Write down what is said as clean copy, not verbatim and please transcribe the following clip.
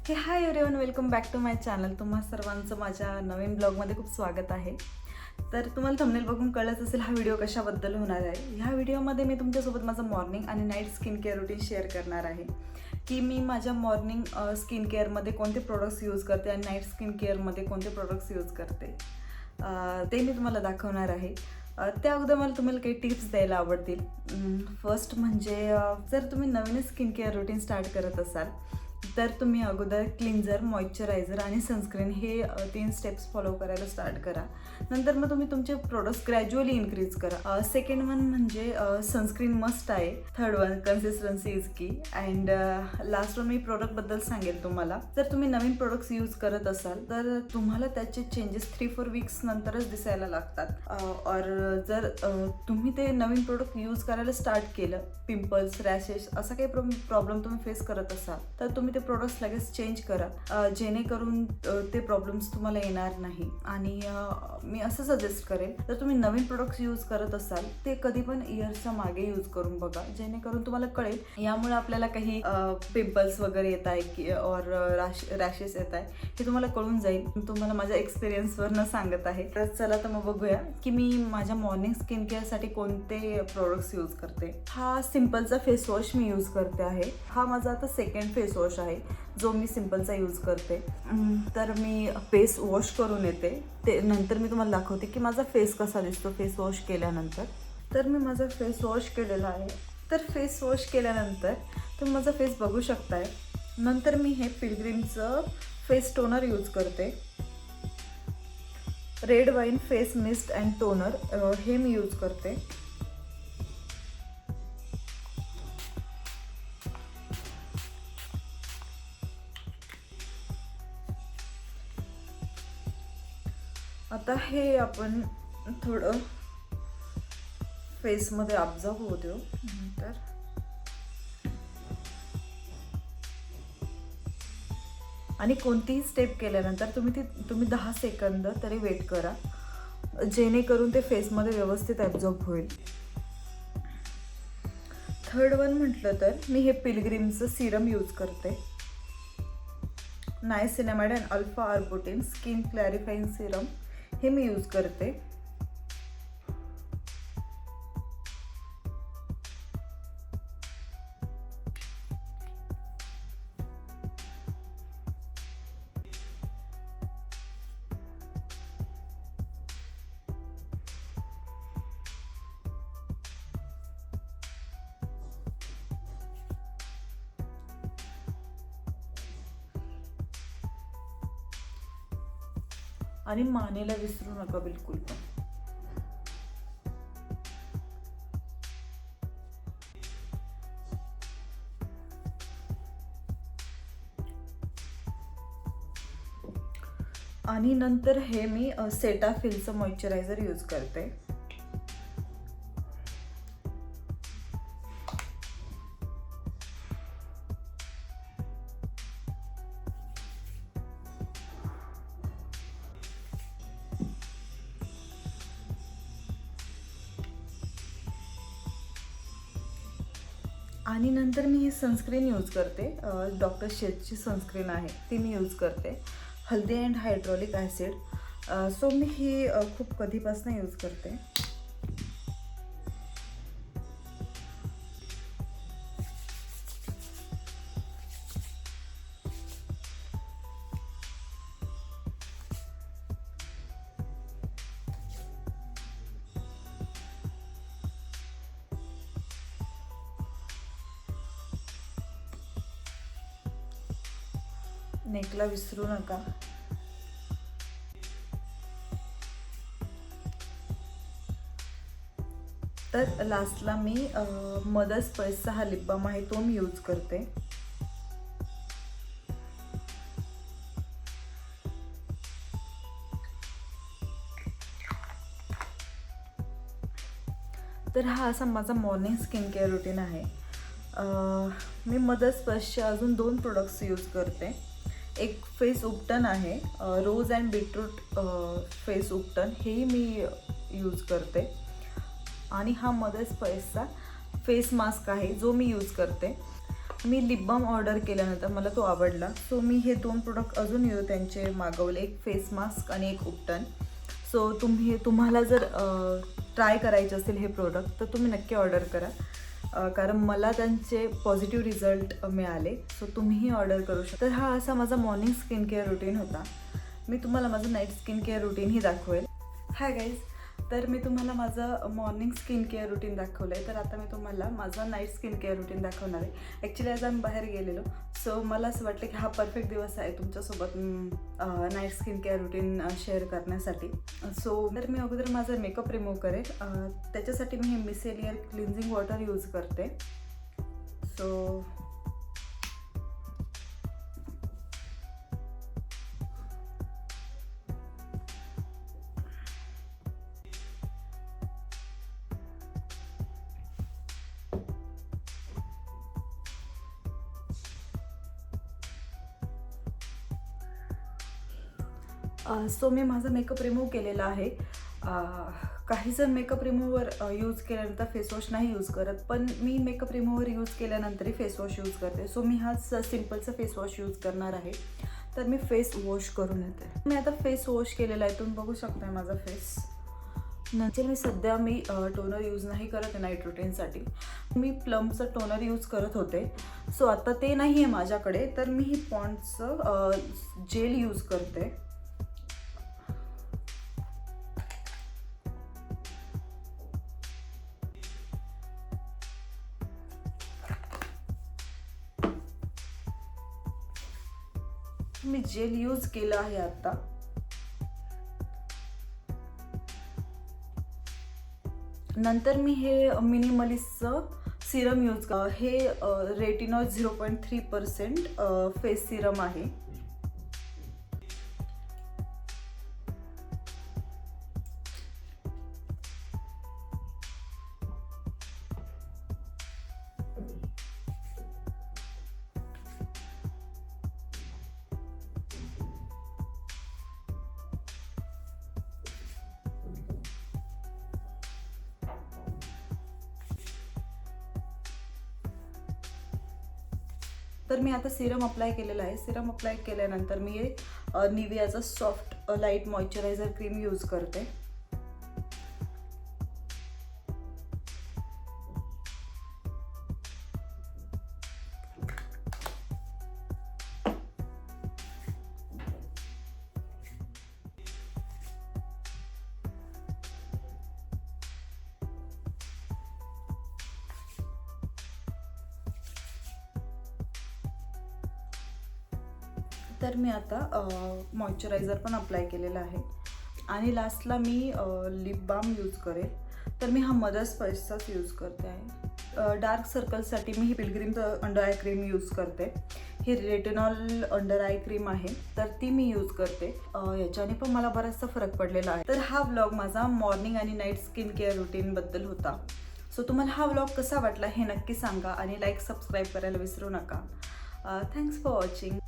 हे hi everyone, welcome back to my channel. तुम्हा सर्वांचं माझ्या नवीन ब्लॉगमध्ये खूप स्वागत आहे. तर तुम्हाला थंबनेल बघून कळलंच असेल हा व्हिडिओ कशाबद्दल होणार आहे. ह्या व्हिडिओमध्ये मी तुमच्यासोबत माझं मॉर्निंग आणि night skin care routine share करणार आहे की मी माझ्या मॉर्निंग स्किन केअरमध्ये कोणते प्रोडक्ट्स यूज करते आणि नाईट स्किन केअरमध्ये कोणते प्रोडक्ट्स यूज करते ते मी तुम्हाला दाखवणार आहे. त्या अगोदर मला तुम्हाला काही टिप्स द्यायला आवडतील. फर्स्ट म्हणजे जर तुम्ही नवीन स्किन केअर रुटीन स्टार्ट करत असाल तर तुम्ही अगोदर क्लिन्झर, मॉइश्चरायझर आणि सनस्क्रीन हे 3 स्टेप्स फॉलो करायला स्टार्ट करा. नंतर मग तुम्ही तुमचे प्रोडक्ट्स ग्रॅज्युअली इन्क्रीज करा. सेकंड वन म्हणजे सनस्क्रीन मस्ट आहे. थर्ड वन कन्सिस्टन्सी इज की. अँड लास्ट वन मी प्रोडक्टबद्दल सांगेल तुम्हाला. जर तुम्ही नवीन प्रोडक्ट्स यूज करत असाल तर तुम्हाला त्याचे चेंजेस 3-4 वीक्स नंतरच दिसायला लागतात. और जर तुम्ही ते नवीन प्रोडक्ट यूज करायला स्टार्ट केलं, पिंपल्स, रॅशेस असा काही प्रॉब्लेम तुम्ही फेस करत असाल तर तुम्ही ते प्रोडक्ट्स लगेच चेंज करा, जेणेकरून ते प्रॉब्लेम्स तुम्हाला येणार नाही. आणि मी असं सजेस्ट करेन, जर तुम्ही नवीन प्रोडक्ट्स यूज करत असाल ते कधी पण इयर्सच्या मागे यूज करून बघा, जेणेकरून तुम्हाला कळेल यामुळे आपल्याला काही पिंपल्स वगैरे येत आहे की और रॅशेस येत आहे हे तुम्हाला कळून जाईल. तुम्हाला माझ्या एक्सपिरियन्सवरनं सांगत आहे. तर चला तर मग बघूया की मी माझ्या मॉर्निंग स्किन केअरसाठी कोणते प्रोडक्ट्स यूज करते. हा सिम्पलचा फेस वॉश मी यूज करते आहे. हा माझा आता सेकंड फेस वॉश आहे जो मी सिम्पलचा यूज करते. तर मी फेस वॉश करून येते, ते नंतर मी तुम्हाला दाखवते की माझा फेस कसा दिसतो फेस वॉश केल्यानंतर. तर मी माझा फेस वॉश केलेला आहे. तर फेस वॉश केल्यानंतर तुम्ही माझा फेस बघू शकताय. नंतर मी हे पिलग्रिमचं फेस टोनर यूज करते. Red wine face mist and toner हे मी यूज करते. आता हे आपण थोडं फेसमध्ये ऑब्झर्व होऊ देऊ. नंतर आणि कोणतीही स्टेप केल्यानंतर तुम्ही 10 सेकंद तरी वेट करा, जेणेकरून ते फेसमध्ये व्यवस्थित ॲब्झॉर्ब होईल. थर्ड वन म्हटलं तर मी हे पिलग्रिमचं सिरम यूज करते. Niacinamide and alpha arbutin skin clarifying serum हे मी यूज करते. आणि मानेला विसरू नका बिलकुल पण. आणि नंतर हे मी सेटाफिलचं मॉइश्चरायझर यूज करते. आणि नंतर मी ही सनस्क्रीन यूज करते. डॉक्टर शेथची सनस्क्रीन आहे ती मी यूज करते. हल्दी अँड हायड्रॉलिक ॲसिड. सो मी ही खूप कधीपासून यूज करते. नेकला विसरू नका. तर लास्टला मी मदर स्पाइसचा हा लिप बाम आहे तो मी यूज करते. तर हा असा माझा मॉर्निंग स्किन केअर रुटीन आहे. मी मदर स्पाइसचे अजून 2 प्रोडक्ट्स यूज करते. एक फेस उपटन आहे, रोज अँड बीटरूट फेस उपटन हेही मी यूज करते. आणि हा मदर स्पाइसचा फेस मास्क आहे जो मी यूज करते. मी लिप बाम ऑर्डर केल्यानंतर मला तो आवडला, सो मी हे 2 प्रोडक्ट अजून त्यांचे मागवले, एक फेस मास्क आणि एक उपटन. सो तुम्हाला जर ट्राय करायचे असेल हे प्रोडक्ट तर तुम्ही नक्की ऑर्डर करा, कारण मला त्यांचे पॉझिटिव्ह रिझल्ट मिळाले. सो तुम्हीही ऑर्डर करू शकता. तर हा असा माझा मॉर्निंग स्किन केअर रुटीन होता. मी तुम्हाला माझं नाईट स्किन केअर रुटीनही दाखवेल. हाय गाईज, तर मी तुम्हाला माझं मॉर्निंग स्किन केअर रुटीन दाखवलं आहे. तर आता मी तुम्हाला माझं नाईट स्किन केअर रुटीन दाखवणार आहे. ॲक्च्युली आज आम्ही बाहेर गेलेलो, सो मला असं वाटलं की हा परफेक्ट दिवस आहे तुमच्यासोबत night skin care routine share करण्यासाठी. सो तर मी अगोदर माझा मेकअप रिमूव्ह करेल. त्याच्यासाठी मी हे मिसेलियर क्लिन्झिंग वॉटर यूज करते. सो मी माझा मेकअप रिमूव्ह केलेला आहे. काही जण मेकअप रिमूव्हर यूज केल्यानंतर फेसवॉश नाही यूज करत, पण मी मेकअप रिमूव्हर यूज केल्यानंतरही फेसवॉश यूज करते. सो मी हाच सिम्पलचा फेसवॉश यूज करणार आहे. तर मी फेस वॉश करून येते. मी आता फेस वॉश केलेला आहे, तुम्ही बघू शकता माझा फेस. नंतर सध्या मी टोनर यूज नाही करत आहे नाईट रुटीनसाठी. मी प्लमचं टोनर यूज करत होते, सो आता ते नाही आहे माझ्याकडे. तर मी ही पॉन्ड्सचं जेल यूज करते. मी जेल यूज केलं आहे आता. नंतर मी हे मिनिमलिस्टचं सिरम यूज हे रेटिनॉल 0.3% फेस सिरम आहे. तर मी आता सिरम अप्लाय केलेला आहे. सिरम अप्लाय केल्यानंतर मी निव्हियाचा soft light moisturizer cream use करते. तर मी आता मॉइश्चरायझर पण अप्लाय केलेला आहे आणि लास्टला मी लिप बाम यूज करेल. तर मी हा मदर्स स्पर्शचाच यूज करते आहे. डार्क सर्कलसाठी मी ही पिलग्रीमचं अंडर आय क्रीम यूज करते. ही रेटिनॉल अंडर आय क्रीम आहे, तर ती मी यूज करते. याच्याने पण मला बराचसा फरक पडलेला आहे. तर हा व्लॉग माझा मॉर्निंग आणि नाईट स्किन केअर रुटीनबद्दल होता. सो तुम्हाला हा व्लॉग कसा वाटला हे नक्की सांगा आणि लाईक सबस्क्राईब करायला विसरू नका. Thanks for watching.